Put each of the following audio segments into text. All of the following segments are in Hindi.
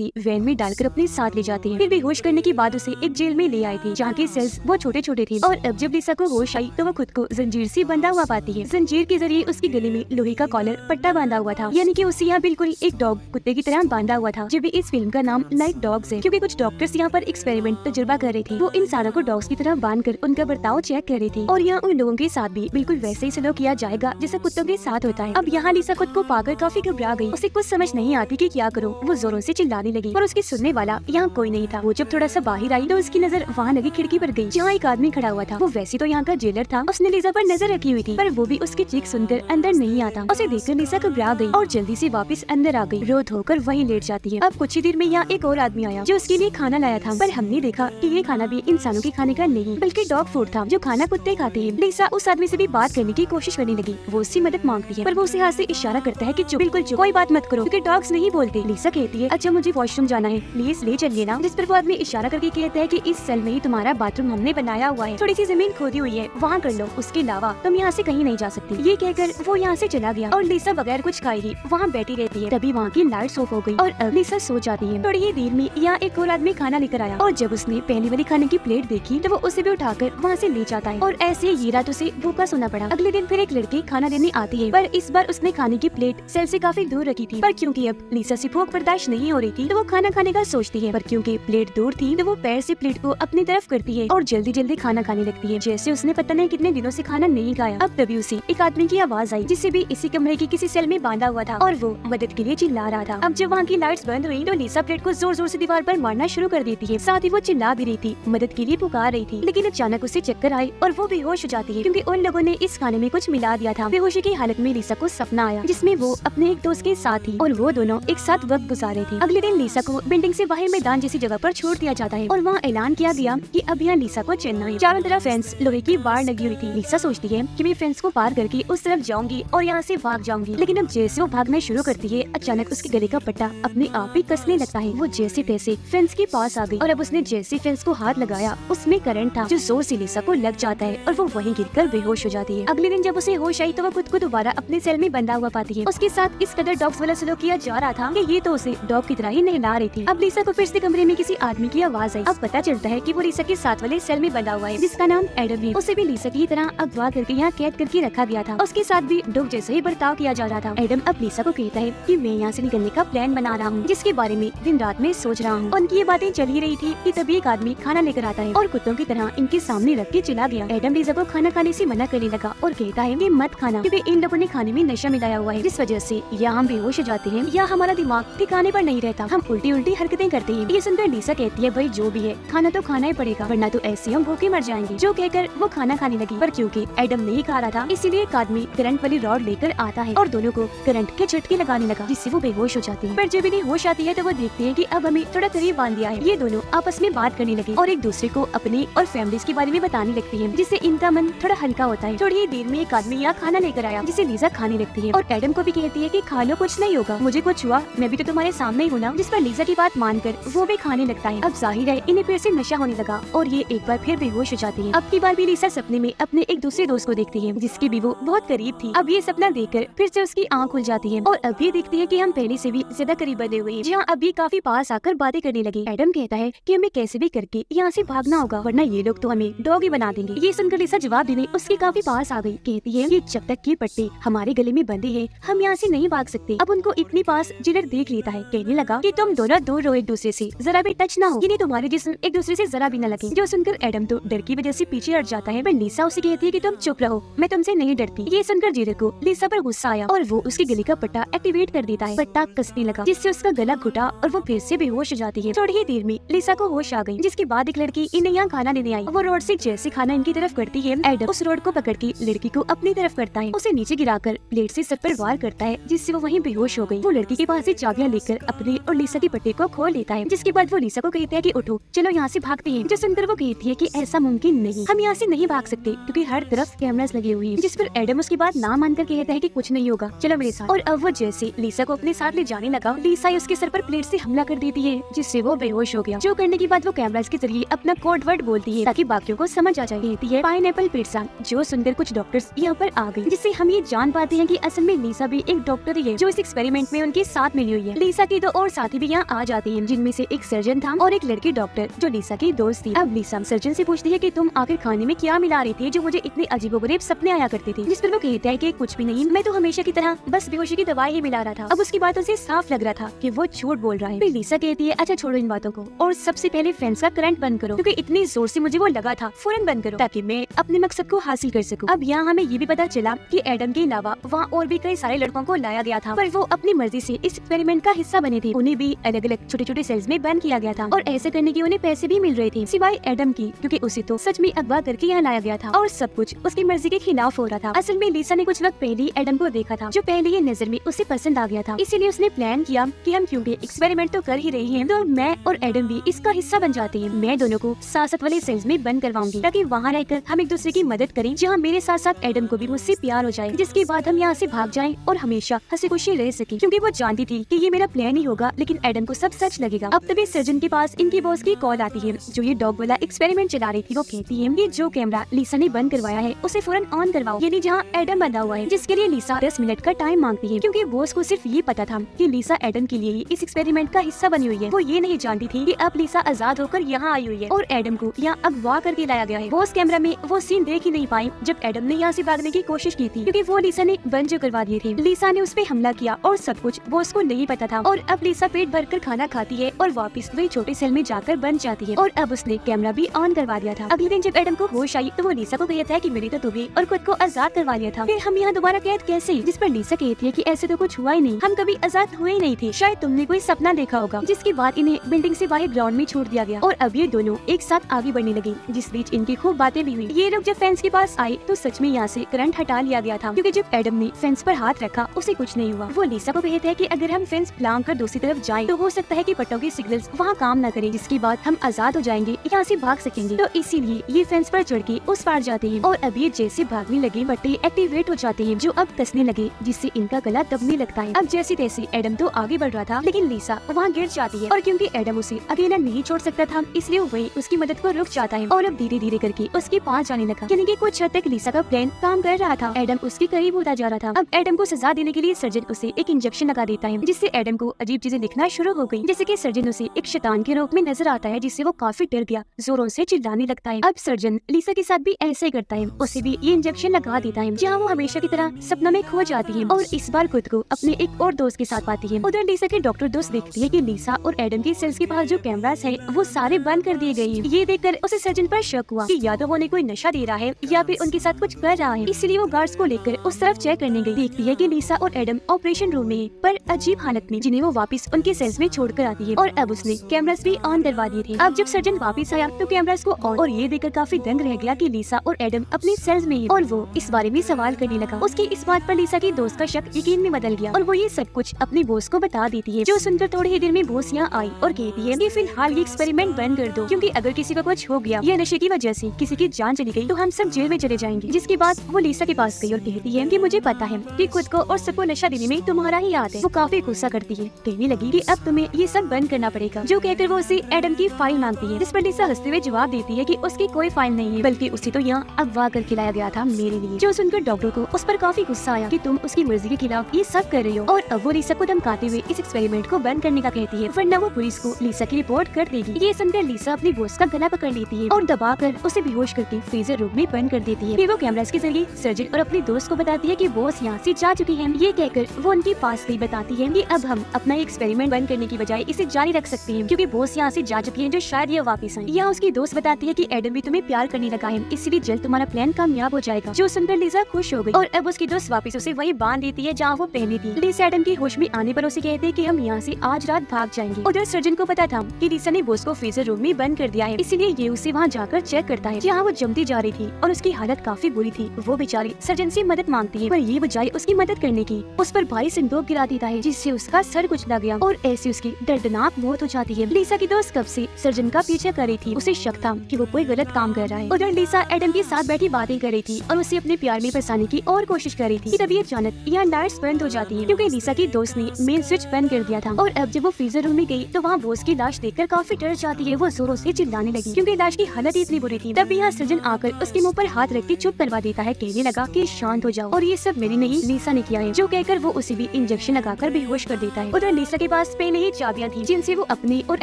जबरदस्ती वैन में डालकर अपने साथ ले जाती है। फिर बेहोश करने के बाद उसे एक जेल में ले आए थे जहाँ के सेल्स बहुत छोटे छोटे थे। और अब जब लिसा को होश आई तो वो खुद को जंजीर से बंधा हुआ पाती है। जंजीर के जरिए उसके गले में लोहे का कॉलर पट्टा बांधा हुआ था, यानी कि उसे यहाँ बिल्कुल एक डॉग कुत्ते की तरह बांधा हुआ था। जब इस फिल्म का नाम लाइक डॉग्स है, क्योंकि कुछ डॉक्टर्स यहाँ पर एक्सपेरिमेंट तजुर्बा कर रहे थे। वो इंसानों को डॉग्स की तरह बांधकर उनका बर्ताव चेक कर रही थी और यहाँ उन लोगों के साथ भी बिल्कुल वैसे ही सलूक किया जाएगा जैसे कुत्तों के साथ होता है। अब यहाँ लिसा खुद को पाकर काफी घबरा गई। उसे कुछ समझ नहीं आती कि क्या करो। वो जोरों से चिल्लाने लगी पर उसके सुनने वाला यहाँ कोई नहीं था। वो जब थोड़ा सा बाहर आई तो उसकी नजर वहाँ लगी खिड़की पर गई जहाँ एक आदमी खड़ा हुआ था। वो वैसे तो यहाँ का जेलर था। उसने लिसा पर नजर रखी हुई थी पर वो भी उसकी चीख सुनकर अंदर नहीं आता। उसे देखकर लिसा घबरा गई और जल्दी से वापस अंदर आ गई। रो धोकर वहीं लेट जाती है। अब कुछ ही देर में यहाँ एक और आदमी आया जो उसके लिए खाना लाया था, पर हमने देखा कि ये खाना भी इंसानों के खाने का नहीं बल्कि डॉग फूड था जो खाना कुत्ते खाते हैं। लिसा उस आदमी से भी बात करने की कोशिश करने लगी। वो उससे मदद मांगती है पर वो उसे हाथ से इशारा करता है कि चुप, बिल्कुल चुप, कोई बात मत करो क्योंकि डॉग्स नहीं बोलते। लिसा कहती है अच्छा मुझे वॉशरूम जाना है, प्लीज ले चलिए ना। जिस पर वो आदमी इशारा करके कहता है कि इस सेल में ही तुम्हारा बाथरूम हमने बनाया हुआ है, थोड़ी सी जमीन खोदी हुई है वहाँ कर लो, उसके अलावा तुम यहाँ से कहीं नहीं जा सकती। ये कहकर वो यहाँ से चला गया और लिसा बगैर कुछ खाए ही वहाँ बैठी रहती है। तभी वहाँ की लाइट्स ऑफ हो गई और अब लिसा सो जाती है। थोड़ी ही देर में यहाँ एक और आदमी खाना लेकर आया और जब उसने पहली वाली खाने की प्लेट देखी तो वो उसे भी उठाकर वहाँ से ले जाता है और ऐसे ये रात उसे भूखा सोना पड़ा। अगले दिन फिर एक लड़की खाना देने आती है पर इस बार उसने खाने की प्लेट सेल से काफी दूर रखी थी। पर क्योंकि अब लिसा से भूख बर्दाश्त नहीं हो रही थी तो वो खाना खाने का सोचती है, पर क्योंकि प्लेट दूर थी तो वो पैर से प्लेट को अपनी तरफ करती है और जल्दी जल्दी खाना खाने लगती है जैसे उसने पता नहीं कितने दिनों से खाना नहीं खाया। अब तभी उसे एक आदमी की आवाज आई जिसे भी इसी कमरे की किसी सेल में बांधा हुआ था और वो मदद के लिए चिल्ला रहा था। अब जब वहाँ की लाइट्स बंद हुई तो लिसा प्लेट को जोर जोर से दीवार पर मारना शुरू कर देती है। साथ ही वो चिल्ला भी रही थी, मदद के लिए पुकार रही थी। लेकिन अचानक उसे चक्कर आए और वो बेहोश हो जाती है क्योंकि उन लोगों ने इस खाने में कुछ मिला दिया था। बेहोशी की हालत में लिसा को सपना आया जिसमें वो अपने एक दोस्त के साथ थी और वो दोनों एक साथ वक्त गुजारे थे। अगले दिन लिसा को बिल्डिंग से बाहर मैदान जैसी जगह पर छोड़ दिया जाता है और वहाँ ऐलान किया गया कि अब यहाँ लिसा को चलना है। चारों तरफ फेंस लोहे की बाड़ लगी हुई थी। लिसा सोचती है कि मैं फेंस को पार करके उस तरफ जाऊंगी और यहाँ से भाग जाऊंगी, लेकिन अब जैसे वो भागना शुरू करती है अचानक उसके गले का पट्टा अपने आप ही कसने लगता है। वो जैसे तैसे फेंस के पास आ गई और अब उसने जैसे फेंस को हाथ लगाया उसमें करंट था जो जोर से लिसा को लग जाता है और वो वहीं गिरकर बेहोश हो जाती है। अगले दिन जब उसे होश आई तो वो खुद को दोबारा अपने सेल में बंधा हुआ पाती है। उसके साथ इस कदर डॉग्स वाला सलूक किया जा रहा था कि ये तो उसे डॉग की तरह ही नहला रही थी। अब लिसा को फिर से कमरे में किसी आदमी की आवाज आई। अब पता चलता है कि वो लिसा के साथ वाले सेल में बंधा हुआ है जिसका नाम एडम है। उसे भी लिसा की तरह अगवा करके यहाँ कैद करके रखा गया था। उसके साथ भी डॉग जैसे ही बर्ताव किया जा रहा था। एडम अब लिसा को कहता है कि मैं यहाँ से निकलने का प्लान बना रहा हूँ जिसके बारे में दिन रात में सोच रहा हूँ। उनकी ये बातें चल ही रही थी कि तभी एक आदमी खाना लेकर आता है और कुत्तों की तरह इनके सामने रख के चला गया। एडम लिसा को खाना खाने से मना करने लगा और कहता है कि मत खाना क्योंकि इन लोगों ने खाने में नशा मिलाया हुआ है जिस वजह से या हम बेहोश हो जाते हैं या हमारा दिमाग ठिकाने पर नहीं रहता, हम उल्टी उल्टी हरकतें करते हैं। ये सुनकर लिसा कहती है भाई जो भी है खाना तो खाना ही पड़ेगा वरना तो ऐसे हम भूखे मर जाएंगे। जो कहकर वो खाना खाने लगी पर क्योंकि एडम नहीं खा रहा था इसीलिए एक आदमी करंट वाली रॉड लेकर आता है और दोनों को करंट के झटके लगाने लगा जिससे वो बेहोश हो जाती है। पर जब इन्हें होश आती है तो वो देखते हैं कि अब हमें थोड़ा करीब बांध दिया है। ये दोनों आपस में बात करने लगे और एक दूसरे को अपने और फैमिलीज के बारे में बताने लगती है जिससे इनका मन थोड़ा हल्का होता है। थोड़ी ही देर में एक आदमी यहाँ खाना लेकर आया जिसे लिसा खाने लगती है और एडम को भी कहती है कि खा लो कुछ नहीं होगा, मुझे कुछ हुआ मैं भी तो तुम्हारे सामने ही हूँ ना। जिस पर लिसा की बात मानकर वो भी खाने लगता है। अब जाहिर है इन्हें फिर से नशा होने लगा और ये एक बार फिर बेहोश हो जाती है। अब की बार भी लिसा सपने में अपने एक दूसरे दोस्त को देखती है जिसकी भी वो बहुत करीब थी। अब ये सपना देखकर फिर से उसकी आँख खुल जाती है और अब ये देखती है कि हम पहले से भी ज्यादा करीब बने हुए हैं जहाँ अभी काफी पास आकर बातें करने लगे। एडम कहता है कि हमें कैसे भी करके यहाँ से भागना होगा वरना ये लोग तो हमें डॉग ही बना देंगे। ये सुनकर लिसा जवाब देने उसके काफी पास आ गई। कहती है कि जब तक ये पट्टे हमारे गले में बंधे हैं हम यहाँ से नहीं भाग सकते। अब उनको इतनी पास जेलर देख लेता है। कहने लगा कि तुम दोनों दूर रहो एक दूसरे से, जरा भी टच ना हो, यानी तुम्हारे जिस्म एक दूसरे से जरा भी न लगे। जो सुनकर एडम तो डर की वजह से पीछे हट जाता है पर लिसा उसे कहती है कि तुम चुप रहो, मैं तुमसे नहीं डरती। ये सुनकर जेलर को लिसा पर गुस्सा आया और वो उसके गले का पट्टा एक्टिवेट कर देता है। पट्टा कसने लगा जिससे उसका गला घुटा और वो फिर से बेहोश हो जाती है। थोड़ी ही देर में लिसा को होश आ गई जिसके बाद एक लड़की इन्हें यहाँ खाना देने आई। वो रोड से जैसे खाना इनकी तरफ करती है एडम उस रोड को पकड़ के लड़की को अपनी तरफ करता है, उसे नीचे गिराकर प्लेट से सर पर वार करता है जिससे वो वहीं बेहोश हो गई। वो लड़की के पास से चाबियां लेकर अपने और लिसा के पट्टे को खोल लेता है जिसके बाद वो लिसा को कहता है कि उठो चलो यहाँ से भागते हैं। जो सुनकर वो कहती है कि ऐसा मुमकिन नहीं, हम यहाँ से नहीं भाग सकते क्योंकि हर तरफ कैमरास लगे हुए हैं। जिस पर एडम उसकी बात ना मानकर कहता है कि कुछ नहीं होगा चलो मेरे साथ। और अब वो जैसे लिसा को अपने साथ ले जाने लगा लिसा उसके सर पर प्लेट से हमला कर देती है जिससे वो बेहोश हो गया। जो करने के बाद वो कैमरास के जरिए अपना कोड वर्ड बोलती है ताकि बाकियों को समझ आ जाए। कहती है पाइनएप्पल पिज़्ज़ा। जो सुनकर कुछ डॉक्टर्स यहाँ पर आ गए जिससे हम ये जान पाते हैं कि असल में लिसा भी एक डॉक्टर ही है जो इस एक्सपेरिमेंट में उनके साथ मिली हुई है। लिसा के दो और साथी साथी भी यहाँ आ जाते हैं, जिनमें से एक सर्जन था और एक लड़की डॉक्टर जो लिसा की दोस्त थी। अब लिसा सर्जन से पूछती है कि तुम आखिर खाने में क्या मिला रही थी जो मुझे इतने अजीबोगरीब सपने आया करते थे। जिस पर वो कहता है कि कुछ भी नहीं, मैं तो हमेशा की तरह बस बेहोशी की दवाई ही मिला रहा था। अब उसकी बातों से साफ लग रहा था कि वो झूठ बोल रहा है। फिर लिसा कहती है अच्छा छोड़ो इन बातों को और सबसे पहले फैंस का करंट बंद करो, क्योंकि इतनी जोर से मुझे वो लगा था, फौरन बंद करो ताकि मैं अपने मकसद को हासिल कर सकूं। अब यहाँ हमें ये भी पता चला कि एडम के अलावा वहाँ और भी कई सारे लड़कों को लाया गया था, पर वो अपनी मर्जी से इस एक्सपेरिमेंट का हिस्सा बने थे। उन्हें भी अलग अलग छोटे छोटे सेल्स में बंद किया गया था और ऐसे करने के उन्हें पैसे भी मिल रहे थे, सिवाय एडम की, क्योंकि उसे तो सच में अगवा करके यहाँ लाया गया था और सब कुछ उसकी मर्जी के खिलाफ हो रहा था। असल में लिसा ने कुछ वक्त पहले ही एडम को देखा था, जो पहले ही नजर में उसे पसंद आ गया था। इसीलिए उसने प्लान किया कि हम क्योंकि एक्सपेरिमेंट तो कर ही रही हैं, तो मैं और एडम भी इसका हिस्सा बन जाते हैं। मैं दोनों को साथ वाले सेल्स में बंद करवाऊंगी ताकि वहाँ रहकर हम एक दूसरे की मदद करें, जहाँ मेरे साथ साथ एडम को भी मुझसे प्यार हो जाए, जिसके बाद हम यहाँ से भाग जाएं और हमेशा हंसी खुशी रह सके, क्योंकि वो जानती थी कि ये मेरा प्लान ही होगा, लेकिन एडम को सब सच लगेगा। अब तभी सर्जन के पास इनकी बॉस की कॉल आती है, जो ये डॉग वाला एक्सपेरिमेंट चला रही थी। वो कहती है कि जो कैमरा लिसा ने बंद करवाया है उसे फौरन ऑन करवाओ, यानी जहाँ एडम बंधा हुआ है, जिसके लिए लिसा 10 मिनट का टाइम मांगती है, क्योंकि बॉस को सिर्फ ये पता था कि लिसा एडम के लिए ही इस एक्सपेरिमेंट का हिस्सा बनी हुई है। वो ये नहीं जानती थी कि अब लिसा आजाद होकर यहाँ आई हुई है और एडम को यहाँ अगवा करके लाया गया है। बॉस कैमरा में वो सीन देख ही नहीं पाई जब एडम ने यहाँ से भागने की कोशिश की थी, क्योंकि वो लिसा ने बंद जो करवा दिए थे। लिसा ने उस पे हमला किया और सब कुछ बॉस को नहीं पता था, और अब लिसा पेट भरकर खाना खाती है और वापस वही छोटे सेल में जाकर बन जाती है, और अब उसने कैमरा भी ऑन करवा दिया था। अगले दिन जब एडम को होश आई तो वो लिसा को कहता है कि मेरी तो तुम्हें और खुद को आजाद करवा लिया था, फिर हम यहाँ दोबारा कैद कैसे? जिस पर लिसा कहती है कि ऐसे तो कुछ हुआ ही नहीं, हम कभी आजाद हुए ही नहीं थे, शायद तुमने कोई सपना देखा होगा। जिसके बाद इन्हें बिल्डिंग से बाहर ग्राउंड में छोड़ दिया गया और अब ये दोनों एक साथ आगे बढ़ने लगे, जिस बीच इनकी खूब बातें भी हुई। ये लोग जब फेंस के पास आए तो सच में यहाँ से करंट हटा लिया गया था, क्योंकि जब एडम ने फेंस पर हाथ रखा उसे कुछ नहीं हुआ। वो लिसा को कहते हैं कि अगर हम फेंस लांग कर दूसरी तरफ जाएं तो हो सकता है कि पट्टों के सिग्नल्स वहाँ काम न करें, जिसके बाद हम आजाद हो जाएंगे, यहाँ से भाग सकेंगे। तो इसीलिए ये फेंस पर चढ़ के उस पार जाते हैं और अब ये जैसे भागने लगे पट्टे एक्टिवेट हो जाते हैं, जो अब कसने लगे, जिससे इनका गला दबने लगता है। अब जैसे तैसे एडम तो आगे बढ़ रहा था, लेकिन लिसा वहाँ गिर जाती है, और क्योंकि एडम उसे अकेला नहीं छोड़ सकता था, इसलिए वो वही उसकी मदद को रुक जाता है और अब धीरे धीरे करके उसके पास जाने लगा, यानी कि कुछ हद तक लिसा का प्लान काम कर रहा था। एडम उसके करीब होता जा रहा था। अब एडम को सजा देने के लिए सर्जन उसे एक इंजेक्शन लगा देता है, जिससे एडम को अजीब चीजें दिखना शुरू हो गई, जैसे कि सर्जन उसे एक शैतान के रूप में नजर आता है, जिससे वो काफी डर गया, जोरों से चिल्लाने लगता है। अब सर्जन लिसा के साथ भी ऐसे ही करता है, उसे भी ये इंजेक्शन लगा देता है, जहाँ वो हमेशा की तरह सपना में खो जाती है और इस बार खुद को अपने एक और दोस्त के साथ पाती है। उधर लिसा के डॉक्टर दोस्त देखती है कि लिसा और एडम की सेल्स के पास जो कैमरास है वो सारे बंद कर दिए गए हैं। ये देखकर उसे सर्जन पर शक हुआ कि या तो वो कोई नशा दे रहा है या फिर उनके साथ कुछ कर रहा है, इसलिए वो गार्ड्स को लेकर उस तरफ चेक करने गई। देखती है कि लिसा और एडम ऑपरेशन रूम में है, पर अजीब हालत में, जिन्हें वो वापस उनके सेल्स में छोड़कर आती है, और अब उसने कैमरास भी ऑन करवा दिए थे। अब जब सर्जन वापस आया तो कैमरास को ऑन, और ये देखकर काफी दंग रह गया कि लिसा और एडम अपने सेल्स में है, और वो इस बारे में सवाल करने लगा। उसकी इस बात पर लिसा की दोस्त का शक यकीन में बदल गया और वो ये सब कुछ अपने बॉस को बता देती है, जो सुनकर थोड़ी ही देर में बॉस यहाँ आई और कहती है कि फिलहाल ये एक्सपेरिमेंट बंद कर दो, क्योंकि अगर किसी को कुछ हो गया या नशे की वजह से किसी की जान चली गई तो हम सब जेल में चले जाएंगे। जिसके बाद वो लिसा के पास गई और कहती है कि मुझे पता है कि खुद को और सबको नशा देने में तुम्हारा ही याद है। वो काफी गुस्सा करती है, कहने लगी कि अब तुम्हें ये सब बंद करना पड़ेगा, जो कहकर वो उसे एडम की फाइल मांगती है, जिस पर लिसा हंसते हुए जवाब देती है कि उसकी कोई फाइल नहीं है, बल्कि उसे तो यहाँ अगवा करके लाया गया था मेरे लिए। जो सुनकर डॉक्टर को उस पर काफी गुस्सा आया कि तुम उसकी मर्जी के खिलाफ ये सब कर रही हो, और अब वो लिसा को धमकाते हुए इस एक्सपेरिमेंट को बंद करने का कहती है, वरना वो पुलिस को लिसा की रिपोर्ट कर देगी। ये सुनकर लिसा अपनी बॉस का गला पकड़ लेती है और दबाकर उसे बेहोश करके फ्रीजर रूम में बंद कर देती है। फिर वो कैमरास के जरिए सर्जन और अपने दोस्त को बताती है कि बॉस यहाँ से जा चुकी है। ये कहकर वो उनके पास भी बताती है कि अब हम अपना एक्सपेरिमेंट बंद करने की बजाय इसे जारी रख सकते हैं, क्योंकि बॉस यहाँ से जा चुकी है, जो शायद ये वापस आए। यहाँ उसकी दोस्त बताती है कि एडम भी तुम्हें प्यार करने लगा है, इसलिए जल्द तुम्हारा प्लान कामयाब हो जाएगा। जो सुनकर लिसा खुश हो गई और अब उसकी दोस्त वापस उसे वही बांध देती है जहाँ वो पहले थी। लिसा एडम की होश में आने पर उसे कहते हैं कि हम यहाँ से आज रात भाग जाएंगे। उधर सर्जन को पता था कि लिसा ने बॉस को फ्रीजर रूम में बंद कर दिया है, इसलिए ये उसे वहाँ जाकर चेक करता है, जहाँ वो जमती जा रही थी और उसकी हालत काफी बुरी थी। वो बेचारी सर्जन से मदद मांगती है, पर ये बजाय उसकी मदद करने की उस पर भारी संदूक गिरा देता है, जिससे उसका सर कुचला गया और ऐसी उसकी दर्दनाक मौत हो जाती है। लिसा की दोस्त कब से सर्जन का पीछा कर रही थी, उसे शक था कि वो कोई गलत काम कर रहा है। उधर लिसा एडम के साथ बैठी बातें कर रही थी और उसे अपने प्यार में फंसाने की और कोशिश कर रही थी। तभी अचानक यहाँ लाइट्स बंद हो जाती है, क्योंकि लिसा की दोस्त ने मेन स्विच बंद कर दिया था, और अब जब वो फ्रीजर रूम में गई तो वहाँ बॉस की लाश देखकर काफी डर जाती है। वो जोरों से चिल्लाने लगी, क्योंकि लाश की हालत इतनी बुरी थी। तब यहाँ सर्जन आकर उसके मुंह पर हाथ रख के चुप करवा देता है, कहने लगा कि शांत हो जाओ और ये सब मेरी नहीं लिसा ने किया है, जो कहकर वो उसे भी इंजेक्शन लगाकर बेहोश कर देता है। उधर लिसा के पास पहले ही चाबियां थी जिनसे वो अपने और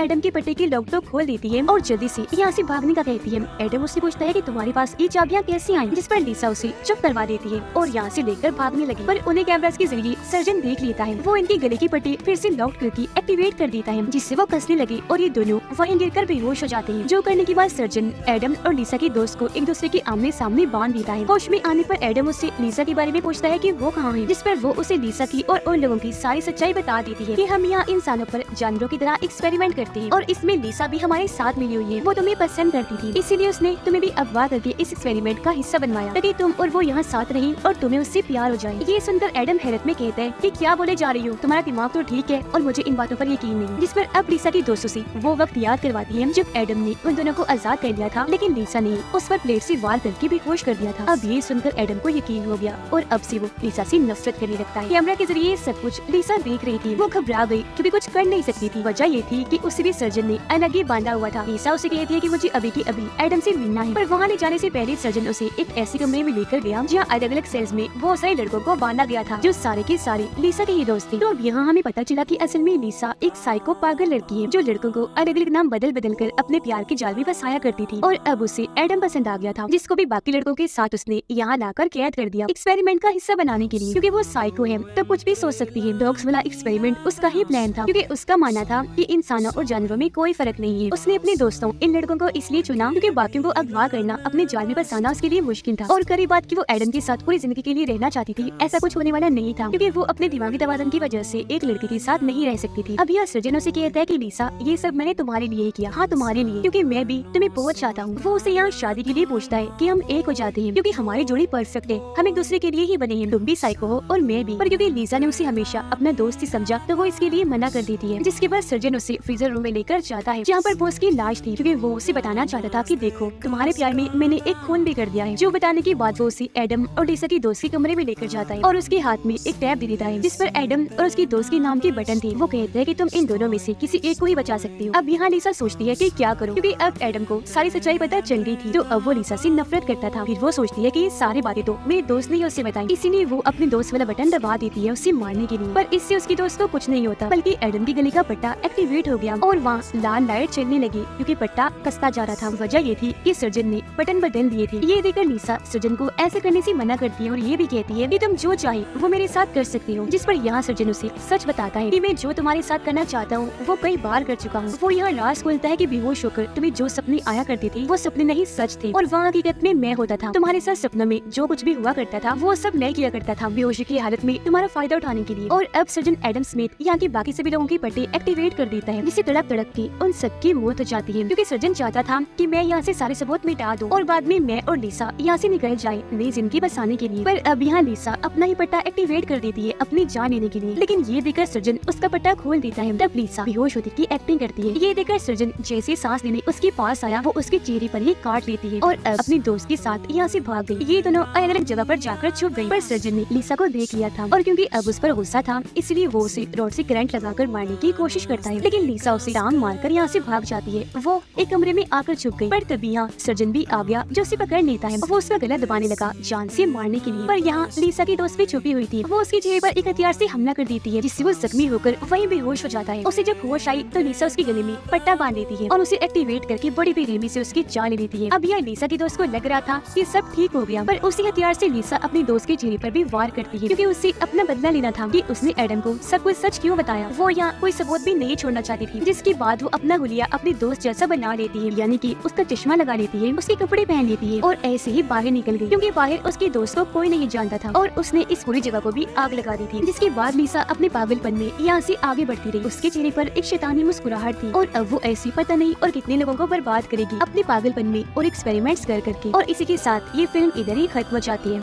एडम के पट्टे के लॉक तो खोल देती है और जल्दी से यहाँ से भागने का कहती है। एडम उससे पूछता है कि तुम्हारे पास ये चाबियां कैसे आई, जिस पर लिसा उसे चुप करवा देती है और यहाँ से लेकर भागने लगी। पर उन्हें कैमरास के जरिए सर्जन देख लेता है। वो इनके गले की पट्टी फिर से लॉक करके एक्टिवेट कर देता है, जिससे वो कसने लगे और ये दोनों वहीं गिरकर बेहोश हो जाते हैं। जो करने के बाद सर्जन एडम और लिसा के दोस्त को एक दूसरे के आमने सामने बांध देता है। होश में आने पर एडम उससे लिसा के बारे में पूछता है कि वो कहाँ है, जिस पर वो उसे लिसा की और उन लोगों की सारी सच्चाई बता देती है कि हम यहाँ इंसानों पर जानवरों की तरह एक्सपेरिमेंट करते हैं और इसमें लिसा भी हमारे साथ मिली हुई है। वो तुम्हें पसंद करती थी, इसीलिए उसने तुम्हें भी अगवा करके इस एक्सपेरिमेंट का हिस्सा बनवाया ताकि तुम और वो यहाँ साथ रहें और तुम्हें उससे प्यार हो जाए। ये सुनकर एडम हैरत में कहता है कि क्या बोले जा रही हो, तुम्हारा दिमाग तो ठीक है और मुझे इन बातों पर यकीन नहीं। जिस पर अब लिसा की दोस्तों से वो वक्त याद करवाती है जब एडम ने उन दोनों को आजाद कर लिया था, लेकिन लिसा ने उस पर प्लेट से वार करके बेहोश कर दिया था। अब ये सुनकर एडम को यकीन हो गया और अब से वो लिसा से नफरत करने लगता है। कैमरा के जरिए सब कुछ लिसा देख रही थी। वो घबरा गई क्योंकि कुछ कर नहीं सकती थी। वजह ये थी कि उसे भी सर्जन ने अलग ही बांधा हुआ था। लिसा उसे कहती है कि मुझे अभी की अभी एडम से मिलना है, पर वहाँ ले जाने से पहले सर्जन उसे एक ऐसे कमरे में लेकर गया जहाँ अलग अलग सेल्स में बहुत सारे लड़कों को बांधा गया था जो सारे के सारे लिसा के ही दोस्त थे। तो अब यहाँ हमें पता चला कि असल में लिसा एक साइको पागल लड़की है जो लड़कों को अलग अलग नाम बदल बदल कर अपने प्यार के जाल में फंसाया करती थी और अब उसे एडम पसंद आ गया था, जिसको भी बाकी लड़कों के साथ उसने यहाँ लाकर कैद कर दिया एक्सपेरिमेंट का हिस्सा बनाने के लिए। क्योंकि वो साइको है तो कुछ भी सोच सकती है। डॉग्स वाला एक्सपेरिमेंट उसका ही प्लान था क्योंकि उसका मानना था कि इंसानों और जानवरों में कोई फर्क नहीं है। उसने अपने दोस्तों इन लड़कों को इसलिए चुना क्योंकि बाकियों को अगवा करना अपने जाल में फंसाना उसके लिए मुश्किल था। और करीब बात की वो एडम के साथ पूरी जिंदगी के लिए रहना चाहती थी। ऐसा कुछ होने वाला नहीं था क्योंकि वो अपने दिमागी तवाज़ुन की वजह से एक लड़के के साथ नहीं रह सकती थी। अब यह सर्जन उसे कहता है कि लिसा ये सब मैंने तुम्हारे लिए ही किया। हाँ तुम्हारे लिए, क्योंकि मैं भी तुम्हें बहुत चाहता हूँ। वो उसे यहाँ शादी के लिए पूछता है कि हम एक हो जाते हैं क्योंकि हमारी जोड़ी परफेक्ट है, हम एक दूसरे के लिए ही बने हैं। तुम भी साइको हो और मैं भी। पर क्योंकि लिसा ने उसे हमेशा अपना दोस्त ही समझा तो वो इसके लिए मना कर देती है। जिसके बाद सर्जन उसे फ्रीजर रूम में लेकर जाता है जहाँ पर वो उसकी लाश थी, क्योंकि वो उसे बताना चाहता था कि देखो तुम्हारे प्यार में मैंने एक खून भी कर दिया है। जो बताने के बाद वो उसे एडम और लिसा की दोस्त के कमरे में लेकर जाता है और उसके हाथ में एक टैब दे देता है जिस पर एडम और उसकी दोस्त के नाम के बटन थे। वो कहते हैं कि तुम इन दोनों में से किसी एक को ही बचा सकती हो। अब यहाँ लिसा सोचती है कि क्या करूं, क्योंकि अब एडम को सारी सच्चाई पता चल गई थी। तो अब वो लिसा से नफरत करता था। फिर वो सोचती है कि ये सारी बातें तो मेरे दोस्त ने उसे बताई, इसीलिए वो अपने दोस्त वाला बटन दबा देती है उसे मारने के लिए। पर इससे उसकी दोस्त को कुछ नहीं होता, बल्कि एडम की गले का पट्टा एक्टिवेट हो गया और वहाँ लाल लाइट चलने लगी क्योंकि पट्टा कसता जा रहा था। वजह ये थी कि सर्जन ने बटन बदल दिए थे। ये देखकर लिसा सर्जन को ऐसे करने से मना करती है और ये भी कहती है कि तुम जो चाहे वो मेरे साथ कर सकती हो। जिस पर यहाँ सर्जन उसे सच बताता है कि मैं जो तुम्हारे साथ करना चाहता हूँ वो कई बार कर चुका हूँ। वो यहाँ राज खोलता है कि बेहोश होकर तुम्हें जो सपने आया करते थे वो सपने नहीं सच थे और वहाँ हकीकत में मैं होता था। तुम्हारे साथ सपनों में जो कुछ भी हुआ करता था वो सब मैं किया करता था बेहोशी की हालत में तुम्हारा फायदा उठाने के लिए। और अब सर्जन एडम स्मिथ यहाँ के बाकी सभी लोगों की पट्टी एक्टिवेट कर देता है जिससे तड़प तड़प के उन सबकी मौत हो जाती है, क्योंकि सर्जन चाहता था कि मैं यहाँ से सारे सबूत मिटा दूं और बाद में मैं और लिसा यहाँ से निकल जाए नई जिंदगी बसाने के लिए। पर अब यहाँ लिसा अपना ही पट्टा एक्टिवेट कर देती है अपनी जान लेने के लिए, लेकिन ये देखकर सर्जन उसका पट्टा खोल देता है। तब लिसा बेहोश होती की एक्टिंग करती है। ये देखकर सर्जन जैसे सांस लेने उसके पास आया वो उसके चेहरे पर ही काट लेती है और अब अपने दोस्त के साथ यहाँ से भाग गई। ये दोनों अलग अलग जगह पर जाकर छुप गई, पर सर्जन ने लिसा को देख लिया था और क्योंकि अब उस पर गुस्सा था इसलिए वो उसे रॉड से करंट लगाकर मारने की कोशिश करता है, लेकिन लिसा उसे टांग मारकर यहाँ से भाग जाती है। वो एक कमरे में आकर छुप गई, पर तभी यहाँ सर्जन भी आ गया जो उसे पकड़ लेता है। वो उसका गला दबाने लगा जान से मारने के लिए, पर यहाँ लिसा की दोस्त भी छुपी हुई थी। वो उसके चेहरे पर एक हथियार से हमला कर देती है जिससे वो जख्मी होकर वहीं बेहोश हो जाता है। उसे जब होश आई तो लिसा उसके गले में पट्टा बांध देती है और उसे एक्टिवेट करके बड़ी बेरहमी से उसकी जान ले लेती है। अब यह लिसा की दोस्त को लग रहा था कि सब ठीक हो गया, पर उसी हथियार से लिसा अपने दोस्त के चेहरे पर भी वार करती है क्योंकि उसे अपना बदला लेना था कि उसने एडम को सब कुछ सच क्यों बताया। वो यहाँ कोई सबूत भी नहीं छोड़ना चाहती थी, जिसके बाद वो अपना हुलिया अपने दोस्त जैसा बना लेती है, यानी कि उसका चश्मा लगा लेती है, उसके कपड़े पहन लेती है और ऐसे ही बाहर निकल गई क्योंकि बाहर उसके दोस्त को कोई नहीं जानता था और उसने इस पूरी जगह को भी आग लगा दी थी। जिसके बाद लिसा अपने पागलपन में यहाँ से आगे बढ़ती रही। उसके चेहरे पर एक शैतानी मुस्कुराहट थी और अब वो ऐसी पता नहीं और कितने लोगों को बर्बाद करेगी अपने पागलपन में और एक्सपेरिमेंट्स कर करके। और इसी के साथ ये फिल्म इधर ही खत्म हो जाती है।